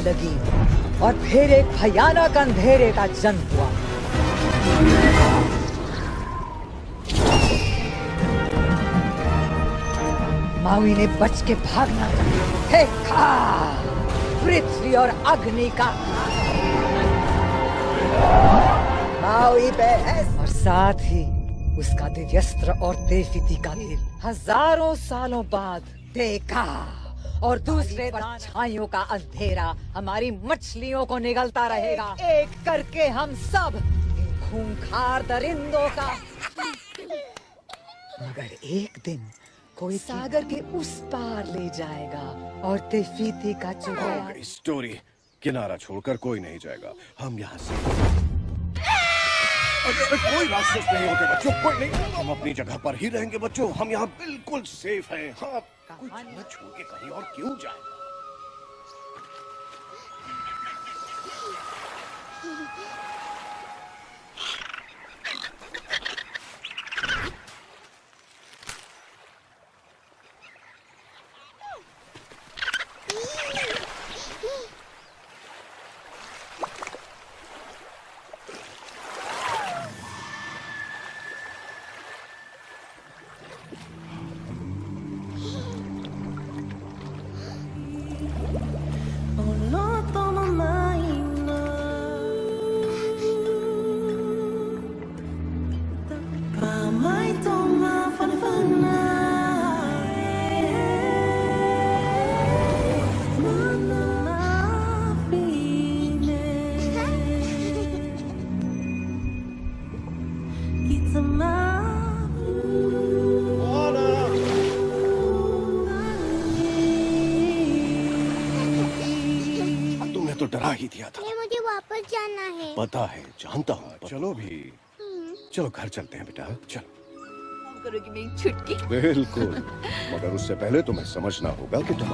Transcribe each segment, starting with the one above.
लगी और फिर एक भयानक अंधेरे का जन्म हुआ। मावी ने बच के भागना फेंका पृथ्वी और अग्नि का मावी बेहस और साथ ही उसका दिव्यस्त्र और तेफिती का दिल हजारों सालों बाद देखा और दूसरे परछाइयों का अंधेरा हमारी मछलियों को निगलता रहेगा। एक करके हम सब इन खूंखार दरिंदों का। मगर एक दिन कोई सागर के उस पार ले जाएगा और तेफिती का चुराया। स्टोरी किनारा छोड़कर कोई नहीं जाएगा। हम यहाँ से कोई राक्षस नहीं होते बच्चों, कोई नहीं। हम अपनी जगह पर ही रहेंगे बच्चों। हम यहाँ बिल्कुल सेफ हैं। हाँ, कोई छोड़ के कहीं और क्यों जाए। तो डरा ही दिया था। मुझे वापस जाना है। पता है, जानता हूँ। चलो भी, चलो घर चलते हैं बेटा। चलो। करोगी मेरी छुटकी? बिल्कुल, मगर उससे पहले तुम्हें समझना होगा कि तुम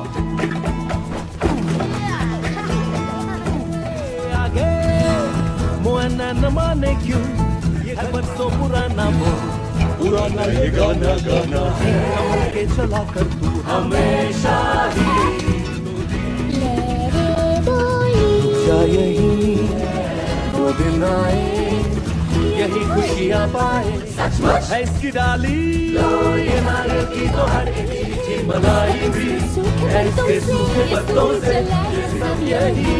न माने क्यों ये बरसों पुराना पुराना ये गाना गाना है के चला कर तू हमेशा ही यही वो दिन आए यही खुशियाँ पाए सचमुच है इसकी डाली ये नारियल की तो हर एक चीज़ बनाई भी है इसके सूखे पत्तों से ये सब यही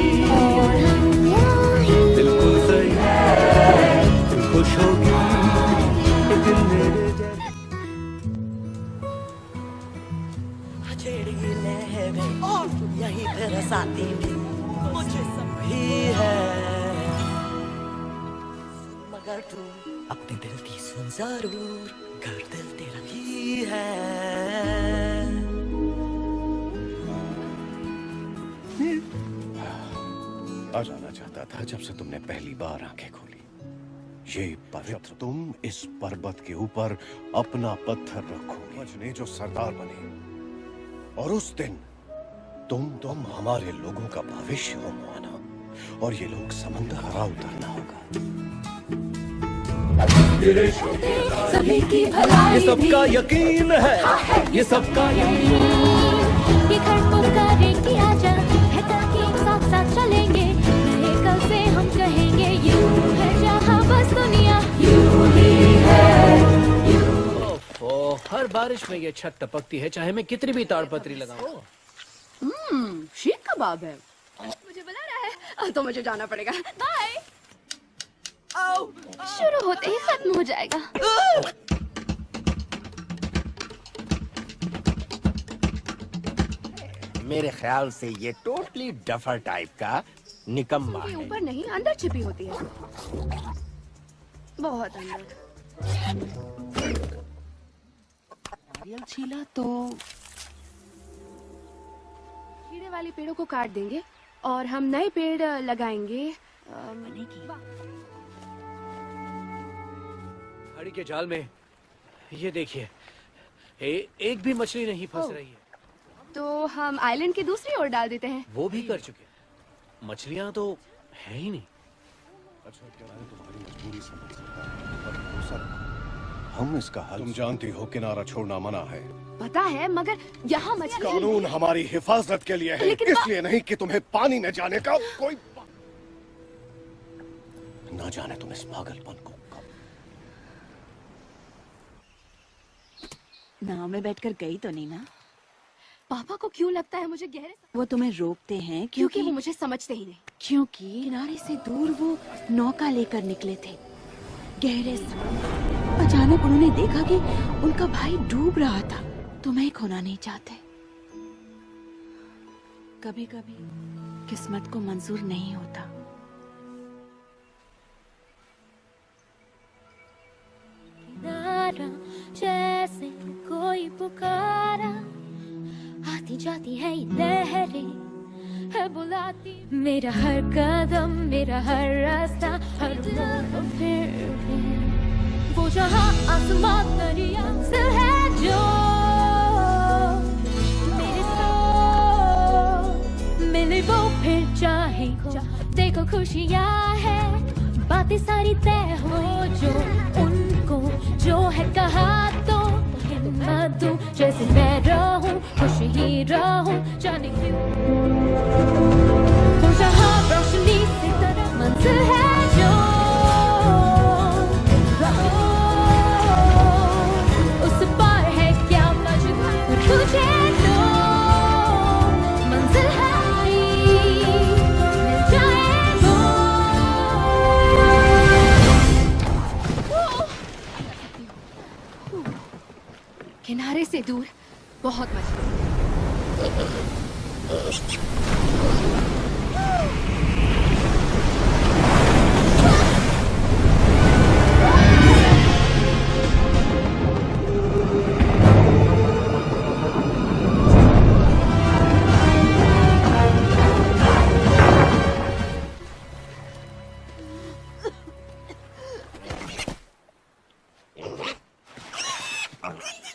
बिल्कुल सही तुम खुश होगी एक दिन मेरे और यही फिर साथी भी मुझे सब ही है मगर तू अपने दिल की सुन जरूर घर दिल तेरा ही है। आ जाना चाहता था जब से तुमने पहली बार आंखें खोली। ये पवित्र तुम इस पर्वत के ऊपर अपना पत्थर रखोगे ने जो सरदार बने और उस दिन तुम हमारे लोगों का भविष्य हो मोहना और ये लोग समंदर हरा उतरना होगा। ये सबका यकीन है ये सबका यकीन ये घर पुकारे कि आजा है ताकि साथ साथ चलेंगे नए कल से हम कहेंगे यूं है जहां बस दुनिया यूं ही है। ओह हर बारिश में ये छत टपकती है चाहे मैं कितनी भी ताड़पत्री लगाऊं। शीख कबाब है। मुझे बुला रहा है तो मुझे जाना पड़ेगा। बाय। शुरू होते ही खत्म हो जाएगा। मेरे ख्याल से ये टोटली डफर टाइप का निकम्मा है। ऊपर नहीं अंदर छिपी होती है बहुत अंदर। नारियल छीला तो कीड़े वाले पेड़ों को काट देंगे और हम नए पेड़ लगाएंगे। खाड़ी के जाल में ये देखिए एक भी मछली नहीं फंस रही है। तो हम आइलैंड की दूसरी ओर डाल देते हैं। वो भी कर चुके मछलियां तो है ही नहीं। अच्छा क्या है तुम्हारी मजबूरी समझ सकता है पर हम इसका हल। तुम जानती हो किनारा छोड़ना मना है पता है, मगर यहाँ मछली कानून हमारी हिफाजत के लिए है, लेकिन इसलिए नहीं कि तुम्हें पानी में जाने का कोई ना जाने तुम इस पागलपन को कब। नाव में बैठकर गई तो नहीं ना? पापा को क्यों लगता है मुझे गहरे वो तुम्हें रोकते हैं क्योंकि वो मुझे समझते ही नहीं। क्योंकि किनारे से दूर वो नौका लेकर निकले थे गहरे समुद्र। अचानक उन्होंने देखा कि उनका भाई डूब रहा था। तुम्हें खोना नहीं चाहते। कभी कभी किस्मत को मंजूर नहीं होता। किनारा जैसे कोई पुकारा, आती जाती है ये लहरें, है बुलाती मेरा हर कदम, मेरा हर रास्ता, हर मोड़ फिर वो जहाँ आसमां दरिया से है जो मेरे साथ मिले वो फिर चाहे देखो खुशियाँ है, बातें सारी तय हो जो उनको जो है कहा तो हिम्मत दूं, जैसे मैं रहूं खुश ही रहूं, जाने क्यों वो जहाँ रोशनी से तरह मंजिल है जो उस पार है क्या मजबूर तुझे तो मंजिल है मिल जाए वो। किनारे से दूर बहुत मछली।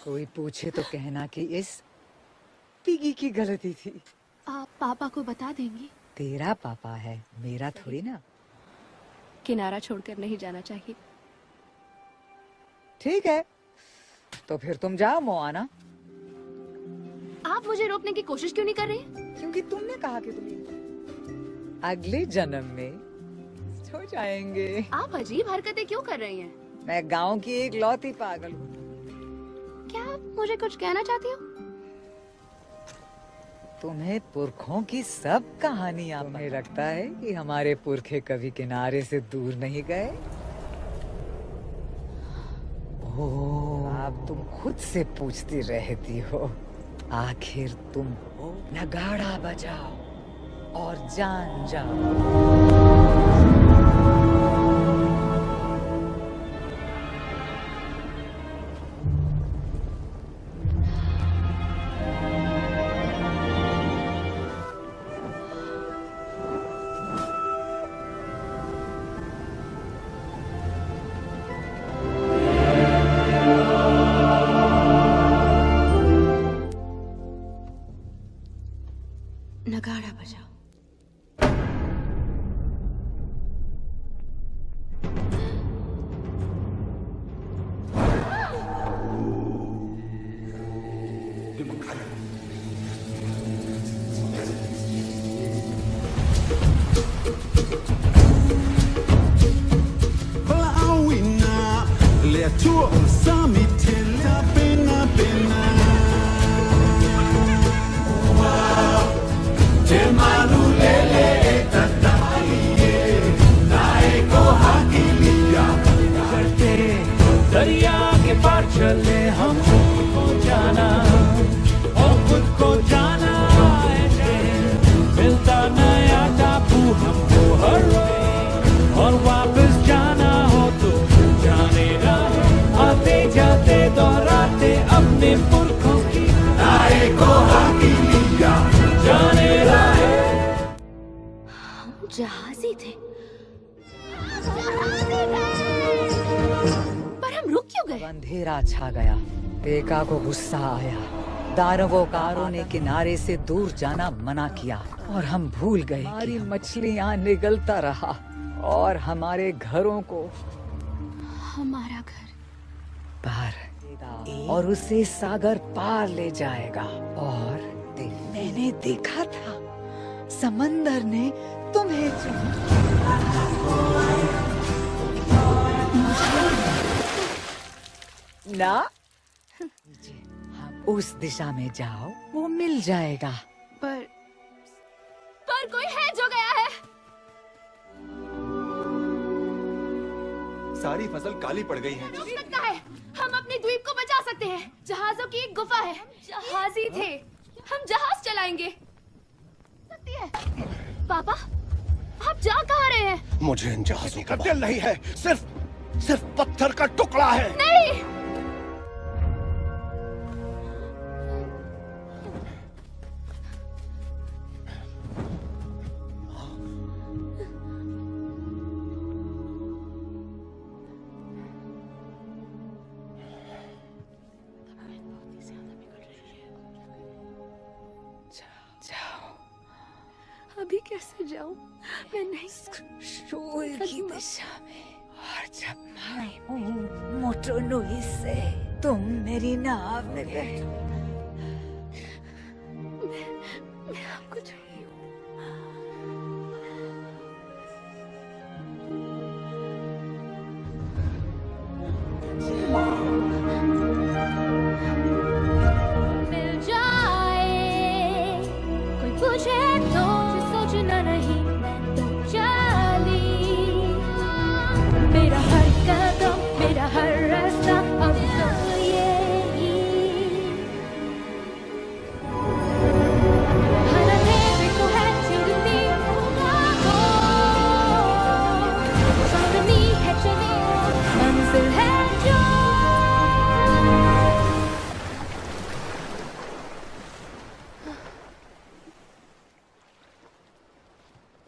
कोई पूछे तो कहना कि इस पिगी की गलती थी। आप पापा को बता देंगी? तेरा पापा है, मेरा थोड़ी ना। किनारा छोड़कर नहीं जाना चाहिए। ठीक है, तो फिर तुम जाओ मोआना। आप मुझे रोकने की कोशिश क्यों नहीं कर रही? क्योंकि तुमने कहा कि तुम अगले जन्म में हो जाएंगे। आप अजीब हरकतें क्यों कर रही हैं? मैं गांव की एक लौती पागल हूँ। क्या आप मुझे कुछ कहना चाहती हो? तुम्हें पुरखों की सब कहानियां तुम्हें लगता है कि हमारे पुरखे कभी किनारे से दूर नहीं गए? ओह, अब तुम खुद से पूछती रहती हो। आखिर तुम हो नगाड़ा बजाओ और जान जाओ। नगाड़ा बजाओ। दरिया के पार चले हम खुद को जाना और खुद को जाना है। मिलता नया टापू हमको हर रोज और वापस जाना हो तो जाने रहे, आते जाते दोहराते अपने पुरखों की राय को हाथी लिया जाने रहे। हम जहाजी थे, पर हम रुक क्यों गए? अंधेरा छा गया। पेका को गुस्सा आया। दानवोकारों ने किनारे से दूर जाना मना किया और हम भूल गए हमारी मछलियां निगलता रहा और हमारे घरों को हमारा घर बाहर और उसे सागर पार ले जाएगा। और मैंने देखा था समंदर ने तुम्हें चुना। ना हम उस दिशा में जाओ, वो मिल जाएगा। पर कोई है जो गया है। सारी फसल काली पड़ गई है। रुक सकता है, हम अपने द्वीप को बचा सकते हैं। जहाजों की एक गुफा है, जहाजी थे, हम जहाज चलाएंगे। सकती है। पापा, आप जा कहाँ रहे हैं? मुझे इन जहाजों का दिल नहीं है, सिर्फ पत्थर का टुकड़ा है। नहीं। अभी कैसे जाऊं? मैं नहीं। शोल की दिशा में। और जब मैं मोटोनुई से तुम मेरी नाव में बैठो, मैं आपको चाहिए हूँ। मिल जाए कोई पूछे तो सोचना नहीं, तो चली मेरा हर कदम, मेरा हर रास्ता अब तो यही। हर अंधेरे को है चिरती राहों, चांदनी है चली, मंजिल है जो।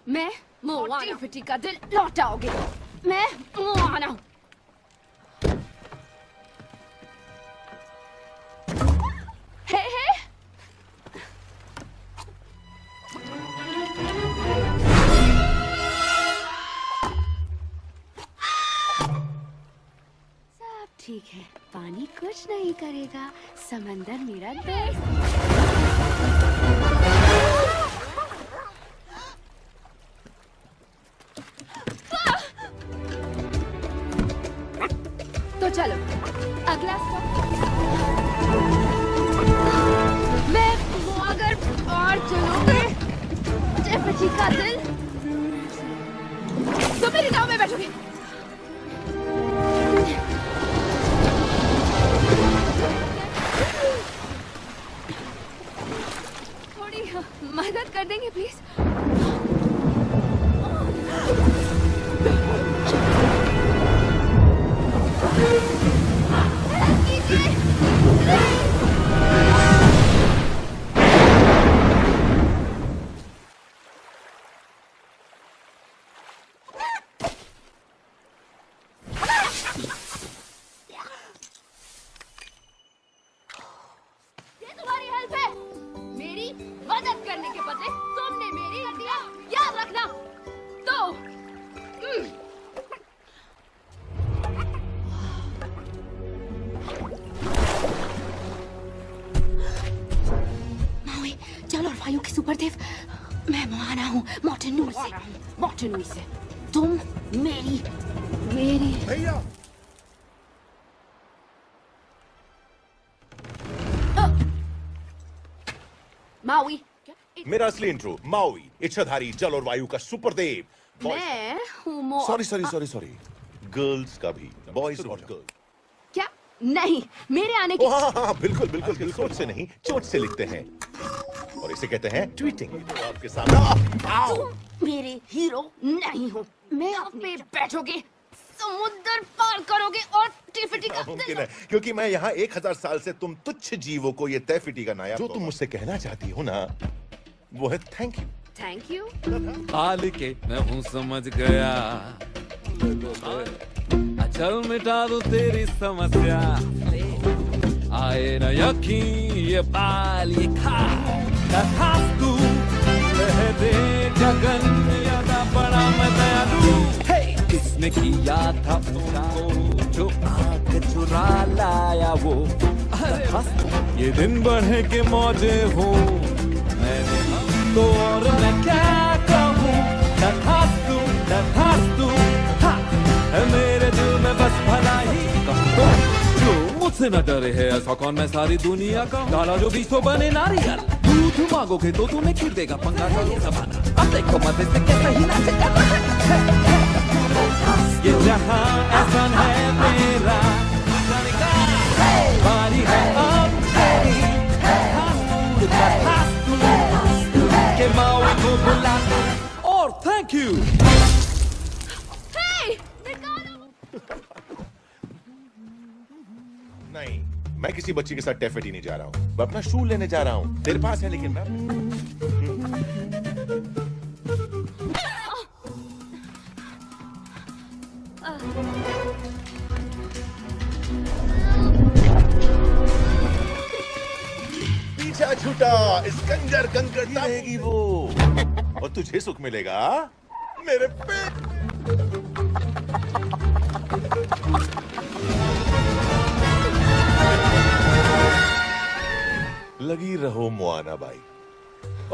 मैं मोआना फिटी का दिल लौटाओगे। मैं मोआना हूँ। हे हे। सब ठीक है, पानी कुछ नहीं करेगा। समंदर मेरा दोस्त। तो चलो अगला स्टॉप। मैं वो अगर और चलोगे टिफिटी का दिल, तो मेरी नाव में बैठोगे। थोड़ी मदद कर देंगे प्लीज? ये तुम्हारी हेल्प है। मेरी मदद करने के बदले तुमने मेरी दिया, याद रखना। तो माउई, जल और वायु के सुपरदेव, मैं मोआना हूँ, मोटोनुई से। तुम मेरी भैया माउई, मेरा असली इंट्रो माउई, इच्छाधारी जल और वायु का सुपरदेव। मैं हूँ सॉरी गर्ल्स का भी, बॉयज और गर्ल्स। क्या? नहीं, मेरे आने की। हाँ, बिल्कुल सोच से नहीं, चोट से लिखते हैं और इसे कहते हैं ट्वीटिंग। तो आपके सामने तुम मेरे हीरो नहीं हो। मैं पे बैठोगे, समुद्र पार करोगे और टिफिटी का मुमकिन है, क्योंकि मैं यहाँ 1000 साल से तुम तुच्छ जीवों को ये तयफिटी का नायाब। जो तुम मुझसे कहना चाहती हो ना, वो है थैंक यू। Thank you. हाल के मैं हूँ समझ गया, चल मिटा दो तेरी समस्या। आए न यकीन ये बाल ये खास तू कह दे गगन यादा बड़ा मैं दयालु। जिसने किया था उसको, जो आंख चुरा लाया वो। ये दिन बढ़े के मौजे हो, मैंने तो और मैं क्या कहूँ, तथास्तु तथास्तु। मेरे दिल में बस भला ही कहूँ, जो मुझसे न डरे है ऐसा कौन, मैं सारी दुनिया का डाला जो बीच तो बने नारियल। दूध मांगोगे तो तुम्हें खीर देगा, पंगा का ये जमाना। अब देखो मत इससे कैसा ही नाचेगा। ये जहां ऐसा है मेरा, बारी है अब तेरी, के माओ को बुला और थैंक यू। नहीं, मैं किसी बच्ची के साथ टैफेटी नहीं जा रहा हूँ। मैं अपना शू लेने जा रहा हूँ। तेरे पास है लेकिन मैं पीछा छूटा, इस कंजर कंकड़ रहेगी वो, और तुझे सुख मिलेगा मेरे पेट। लगी रहो मोआना भाई।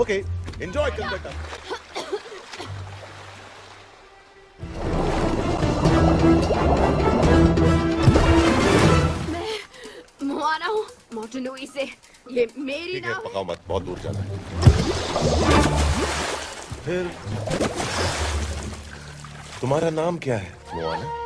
Okay, enjoy Calcutta. मैं मोआना हूँ, मोटलुई से। ये मेरी नाव है। पकाओ मत, बहुत दूर जाना है। फिर तुम्हारा नाम क्या है मोआना?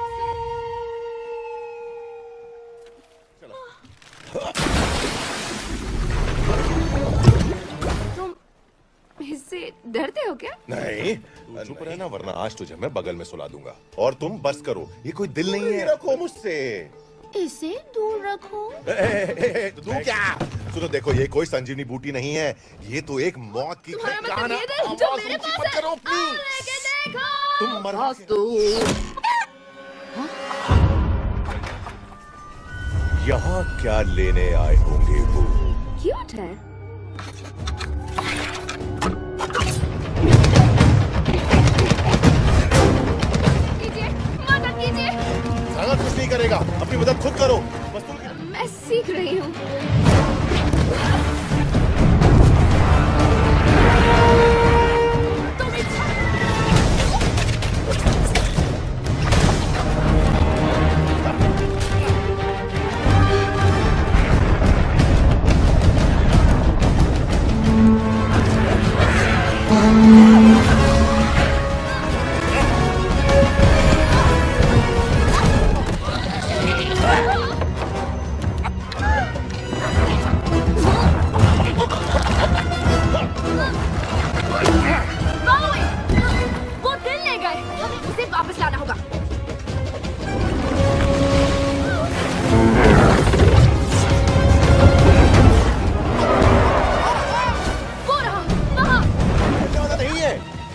इससे डरते हो क्या? नहीं, चुप रहना वरना आज तुझे मैं बगल में सुला दूंगा। और तुम बस करो, ये कोई दिल नहीं है। रखो मुझसे, इसे दूर रखो। तू क्या? सुनो देखो, ये कोई संजीवनी बूटी नहीं है, ये तो एक मौत की तुम्हारा मतलब ये दिल जो मेरे पास है। करो तुम मरवा यहाँ क्या लेने आए होंगे वो? क्यूट है। कीजिए, मदद कीजिए। साला कुछ नहीं करेगा, अपनी मदद खुद करो। बस मैं सीख रही हूँ।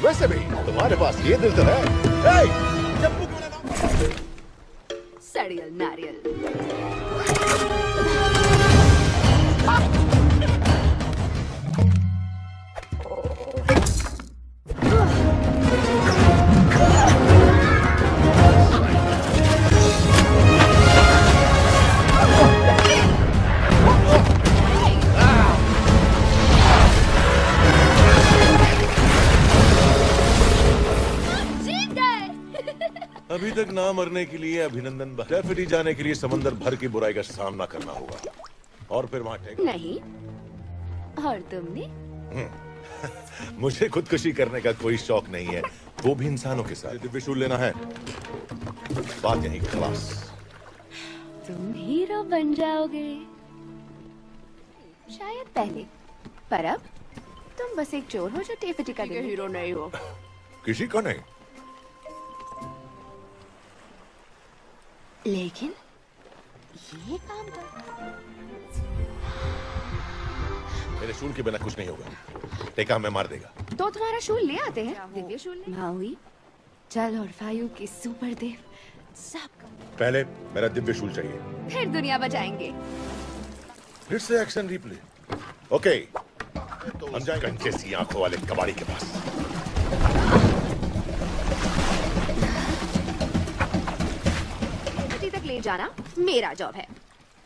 वैसे भी तुम्हारे पास ये दिल तो है। चप्पू क्यों लगाओ? सड़ियल नारियल। अभी तक ना मरने के लिए अभिनंदन। टैफेटी जाने के लिए समंदर भर की बुराई का सामना करना होगा और फिर वहां टेक नहीं। और तुमने? मुझे खुदकुशी करने का कोई शौक नहीं है, वो भी इंसानों के साथ। दिव्य शूल लेना है, बात यहीं खलास। तुम हीरो बन जाओगे शायद पहले, पर अब तुम बस एक चोर हो जो टैफेटी का हीरो नहीं हो। किसी का नहीं, लेकिन ये काम कर। मेरे शूल के बिना कुछ नहीं होगा। टेका हमें मार देगा। तो तुम्हारा शूल ले आते हैं। दिव्य शूल माउई, चल और फायू के सुपर देव सब। पहले मेरा दिव्य शूल चाहिए, फिर दुनिया बचाएंगे। फिर से एक्शन रिप्ले। ओके, हम जाएंगे कंचे सी आंखों वाले कबाड़ी के पास। ले जाना मेरा जॉब है।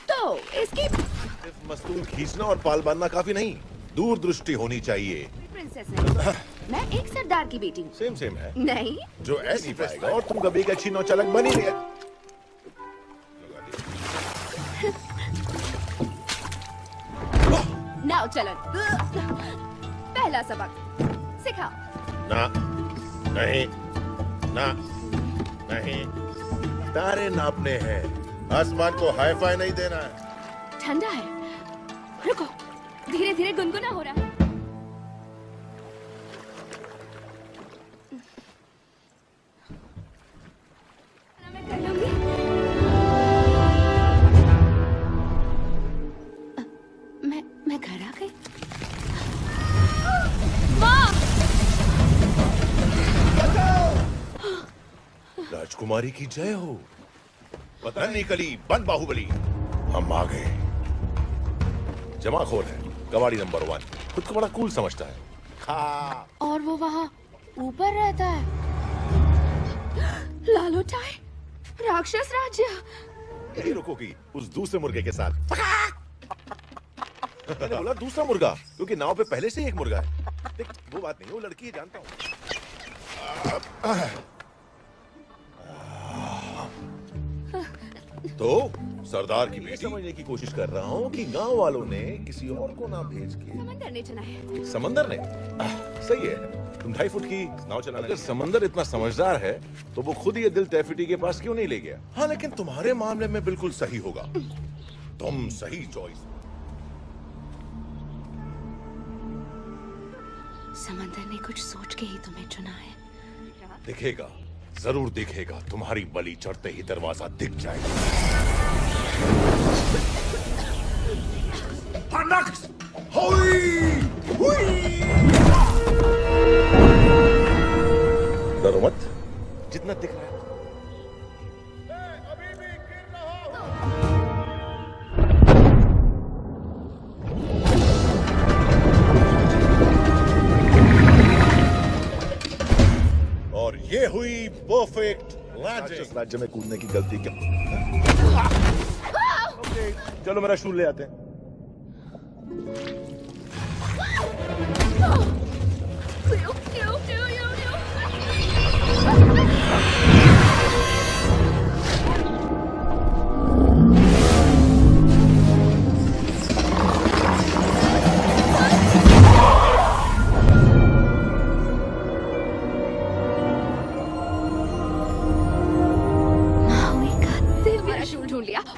तो इसकी सिर्फ मस्तूल खींचना और पाल बांधना काफी नहीं, दूरदृष्टि होनी चाहिए। प्रिंसेस नहीं, मैं एक सरदार की बेटी हूँ। सेम सेम है। नहीं, जो ऐसी पाएगा और तुम कभी एक अच्छी नौचालक बनी नहीं। नाव चलन। पहला सबक सिखाओ। ना, नहीं, ना, नहीं। तारे नापने हैं, आसमान को हाई फाई नहीं देना है। ठंडा है, रुको, धीरे धीरे गुनगुना हो रहा है। मैं कर लूंगी। मैं घर आ गई। राजकुमारी की जय हो। बदन निकली बन बाहुबली। हम आ गए। जमाखोर है, कबाड़ी नंबर 1, खुद को बड़ा कूल समझता है। खा। और वो वहाँ ऊपर रहता है। लालोटाई, राक्षस राज्य। यही रुकोगी उस दूसरे मुर्गे के साथ। मैंने बोला दूसरा मुर्गा, क्योंकि नाव पे पहले से ही एक मुर्गा है। देख, वो बात नहीं, वो लड़की है, जानता हूँ। तो सरदार की बेटी समझने की कोशिश कर रहा हूँ कि गांव वालों ने किसी और को ना भेज के समंदर ने चुना है। समंदर ने? सही है, तुम 2.5 फुट की नाव चलाना। अगर समंदर इतना समझदार है तो वो खुद ये दिल तैफिटी के पास क्यों नहीं ले गया? हाँ, लेकिन तुम्हारे मामले में बिल्कुल सही होगा। तुम सही चॉइस। समंदर ने कुछ सोच के ही तुम्हें चुना है। दिखेगा, जरूर दिखेगा। तुम्हारी बलि चढ़ते ही दरवाजा दिख जाएगा। डरो मत, जितना दिख रहा है। और ये हुई परफेक्ट लैंडिंग। राज्य में कूदने की गलती क्या? चलो मेरा शूल ले आते हैं।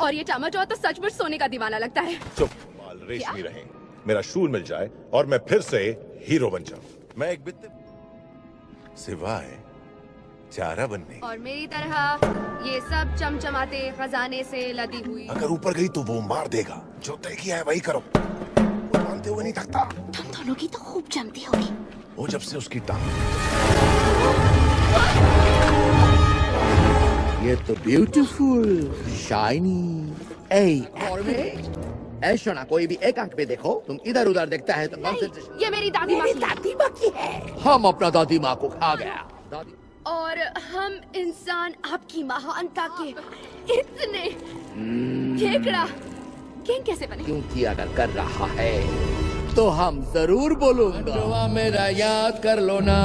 और ये टमाटो तो सचमुच सोने का दीवाना लगता है। चुप, बाल रेशमी रहे। मेरा शूल मिल जाए और मैं फिर से हीरो बन जाऊं। मैं एक बित्ते सिवाय चारा बनने। और मेरी तरह ये सब चमचमाते खजाने से लदी हुई। अगर ऊपर गई तो वो मार देगा। जो तय किया है वही करो। वो मानते हुए नहीं थकता। तुम दोनों की तो खूब जमती होगी। वो जब से उसकी टांग। ये तो ब्यूटीफुल शाइनी। और में शोना, कोई भी एक आंख पे देखो। तुम इधर उधर देखता है तो कंसंट्रेशन। ये मेरी दादी माँ की है। हम अपना दादी माँ को खा गया। दादी और हम इंसान आपकी महानता के इतने केकड़ा किंग कैसे बने? क्योंकि अगर कर रहा है तो हम जरूर बोलूंगा। मेरा याद कर लो ना,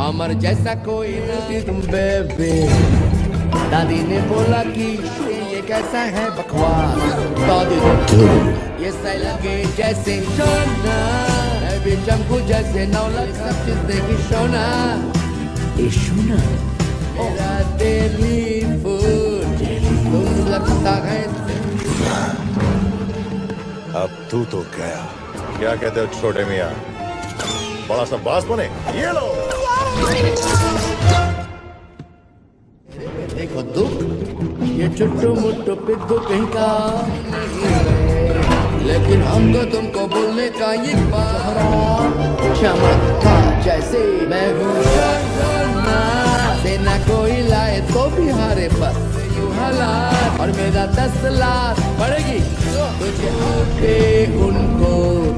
अमर जैसा कोई नहीं तुम बेबी। दादी ने बोला कि ये कैसा है बकवास। दादी ये सही लगे जैसे सोना, मैं भी चमकू जैसे नौलख। सब चीज देखी सोना। सोना मेरा डेली फूड तुम लगता है। अब तू तो गया। क्या कहते हो छोटे मियाँ? बड़ा सा बास बने। ये लो। देखो दुख, ये चुट्टू मुट्टू पिद्दू कहीं का नहीं है। लेकिन हमको तुमको बोलने का ये चमत्कार जैसे मैं हूँ। सेना कोई लाए तो भी हारे बस यूं हालात। और मेरा 10 लाख पड़ेगी तुझे पे उनको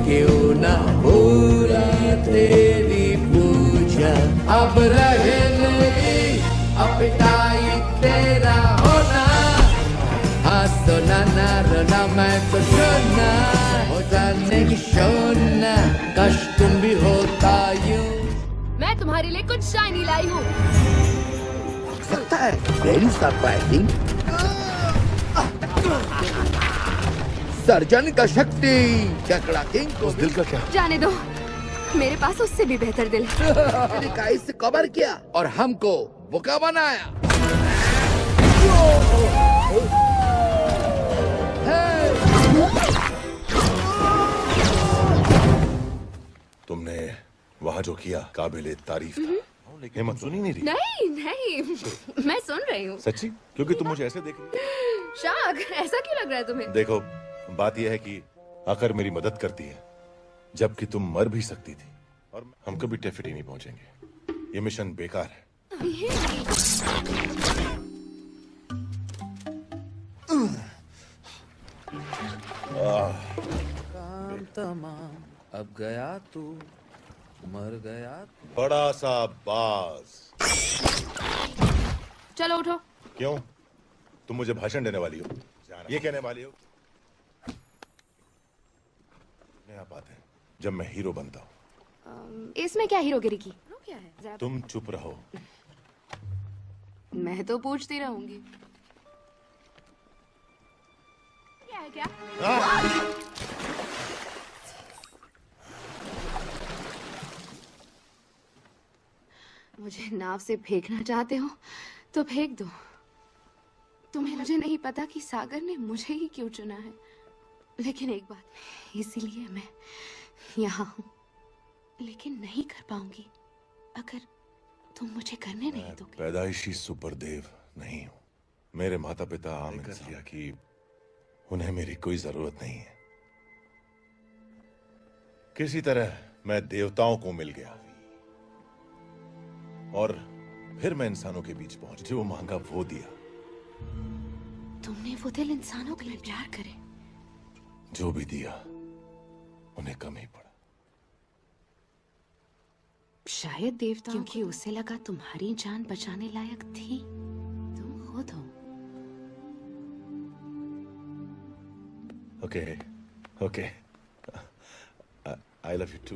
क्यों ना पूरा तेरी पूजा। अब रहे नहीं अब पिटाई तेरा होना। तुम्हारे लिए कुछ शाइनी लाई हूँ। सकता है वेरी सरप्राइजिंग। सर्जन का शक्ति ककड़ा किंग को उस दिल का क्या? जाने दो, मेरे पास उससे भी बेहतर दिल है। तेरी काई से कवर किया और हमको बोका बनाया। तुमने वहाँ जो किया काबिले तारीफ था, लेकिन हिम्मत सुनी नहीं रही। नहीं नहीं, मैं सुन रही हूँ। सच्ची? क्योंकि तुम मुझे ऐसे देख रही हो। शाग, ऐसा क्यों लग रहा है तुम्हें? देखो, बात यह है कि आकर मेरी मदद करती है जबकि तुम मर भी सकती थी और हम कभी टेफिटी नहीं पहुंचेंगे। ये मिशन बेकार है। काम तमाम, अब गया तू, मर गया तू। बड़ा सा बाज। चलो उठो। क्यों? तुम मुझे भाषण देने वाली हो? ये कहने वाली हो? नया बात है जब मैं हीरो बनता हूँ। इसमें क्या हीरोगिरी की? क्या है? जरा तुम चुप रहो। मैं तो पूछती रहूंगी। क्या है क्या? मुझे नाव से फेंकना चाहते हो तो फेंक दो। तुम्हें मुझे नहीं पता कि सागर ने मुझे ही क्यों चुना है, लेकिन एक बात, इसीलिए मैं यहाँ हूँ। लेकिन नहीं कर पाऊंगी अगर तुम मुझे करने नहीं दोगे। पैदाइशी सुपरदेव नहीं हूँ। मेरे माता पिता आमिर कर लिया कि उन्हें मेरी कोई जरूरत नहीं है। किसी तरह मैं देवताओं को मिल गया और फिर मैं इंसानों के बीच पहुंच। जो मांगा वो दिया। तुमने वो दिल इंसानों के लिए प्यार करे? जो भी दिया उन्हें कम ही पड़ा। शायद देवता, क्योंकि उसे लगा तुम्हारी जान बचाने लायक थी। तुम खुद हो। Okay okay, I love you too.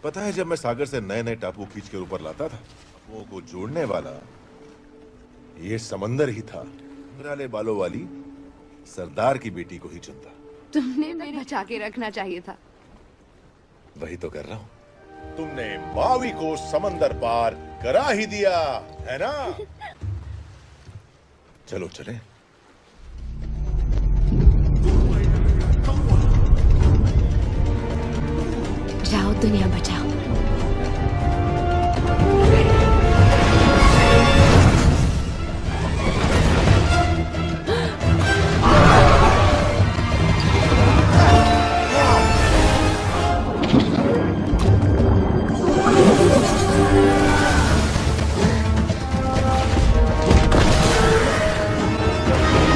पता है, जब मैं सागर से नए नए टापू खींच कर ऊपर लाता था, वो को जोड़ने वाला ये समंदर ही था। घुंघराले बालों वाली सरदार की बेटी को ही चुनता। तुमने मेरे बचा के रखना चाहिए था। वही तो कर रहा हूं। तुमने मावी को समंदर पार करा ही दिया है ना? चलो चले। जाओ, दुनिया बचाओ।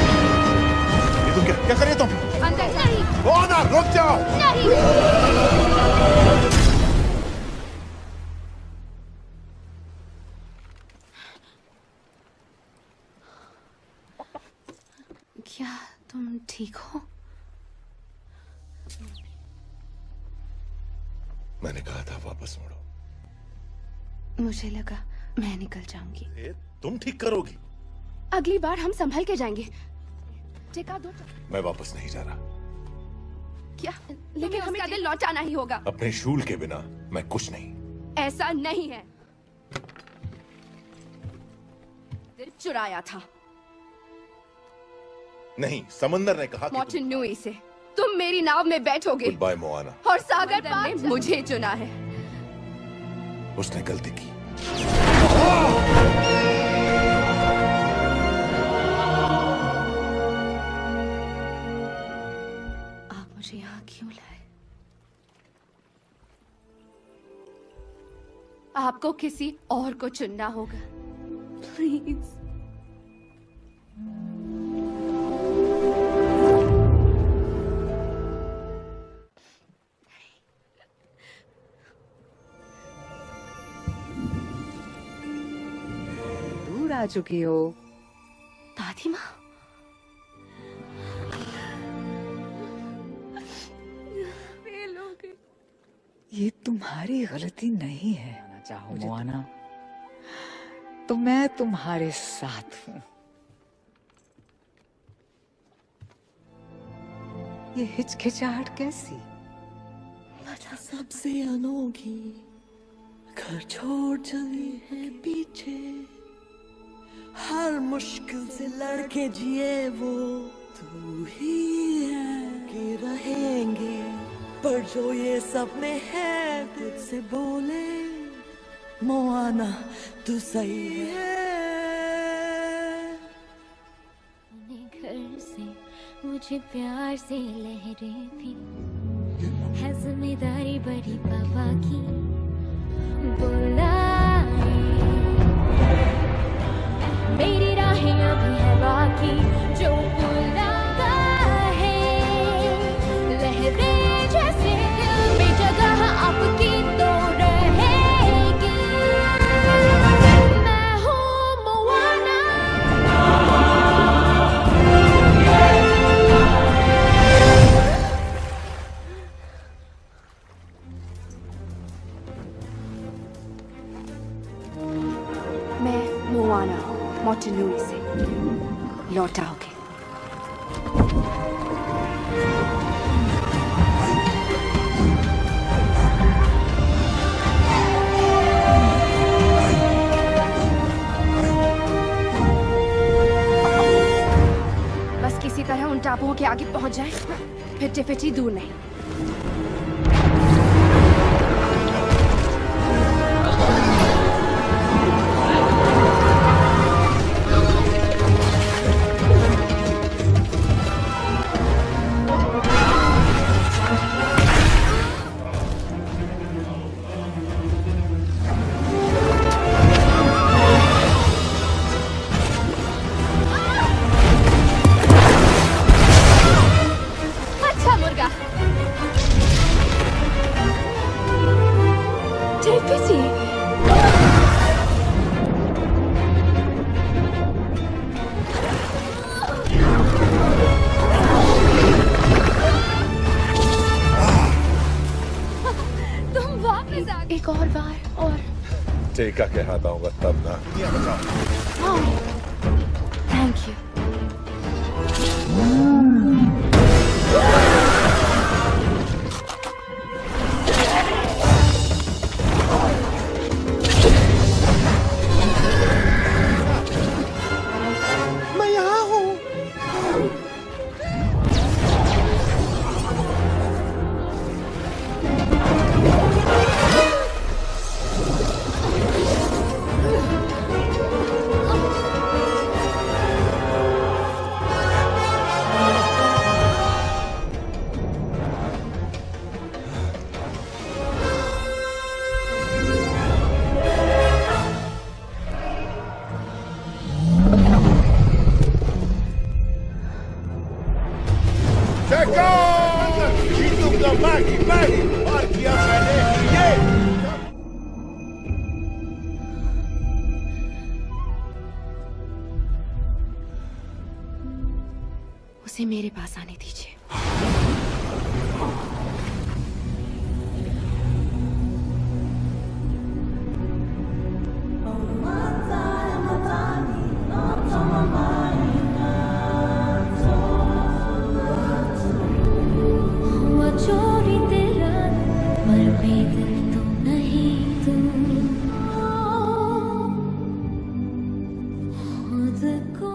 ये तुम क्या कर रहे तुम? अंदर नहीं। वो ना, रुक जाओ। नहीं। क्या तुम ठीक हो? मैंने कहा था वापस मुड़ो। मुझे लगा मैं निकल जाऊंगी। तुम ठीक करोगी। अगली बार हम संभल के जाएंगे। टिका दो। मैं वापस नहीं जा रहा। क्या? लेकिन हमें दिल लौटाना ही होगा। अपने शूल के बिना मैं कुछ नहीं। ऐसा नहीं है। दिल चुराया था नहीं, समंदर ने कहा कि मोटनूई से तुम मेरी नाव में बैठोगे। Goodbye Moana. और सागर पार ने मुझे चुना है। उसने गलती की। आप मुझे यहाँ क्यों लाए? आपको किसी और को चुनना होगा। प्लीज। दूर आ चुकी हो। दादी माँ, ये तुम्हारी गलती नहीं है। आना चाहो मोआना तो मैं तुम्हारे साथ हूं। ये हिचकिचाहट कैसी? सबसे अनोखी, घर छोड़ चली है पीछे, हर मुश्किल से लड़के जिए वो तू ही है कि रहेंगे, पर जो ये सपने हैं तुझसे बोले मोआना तू सही है। घर से मुझे प्यार से लहरें थी, है जिम्मेदारी बड़ी पापा की। बुलाए मेरी राहें अभी है बाकी, जो बुलाता है लहरें जैसे दिल में जगह आपकी तो रहेगी। मैं हूँ मोआना। मैं मोआना मोटनूई से लौट आओगे। बस किसी तरह उन टापुओं के आगे पहुंच जाए, फिर टिफिटी दूर नहीं। अच्छा मुर्गा। टिफिटी। तुम वापस आ गए। एक और बार और। टेका के हाथ आऊंगा तब ना। Thank you. मैं यहाँ हूँ। और किया मैंने ये। उसे मेरे पास आने दीजिए। हुआ चोरी तेरा, मर बेदिल तो नहीं तू। खुद को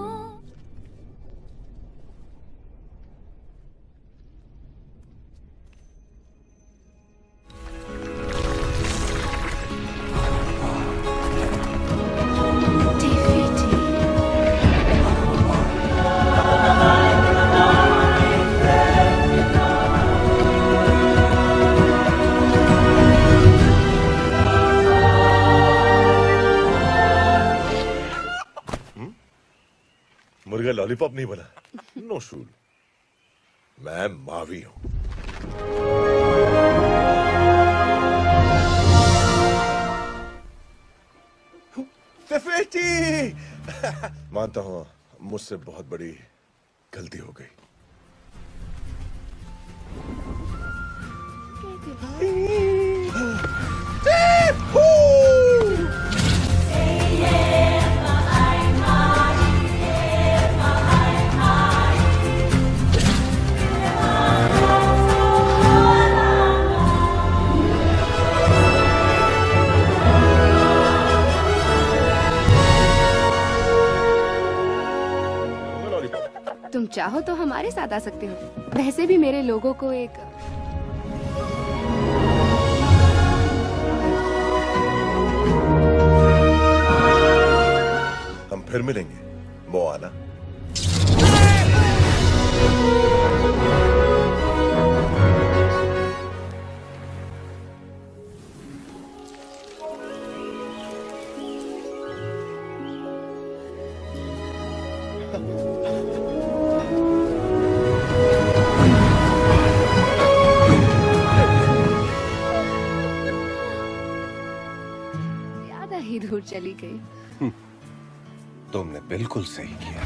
मुर्गा लॉलीपॉप नहीं बना। नो शूल, मैं मावी हूं। टेफिटी! मानता हूं मुझसे बहुत बड़ी गलती हो गई। तुम चाहो तो हमारे साथ आ सकते हो। वैसे भी मेरे लोगों को एक हम फिर मिलेंगे मोआना। ज्यादा ही दूर चली गई। तुमने बिल्कुल सही किया।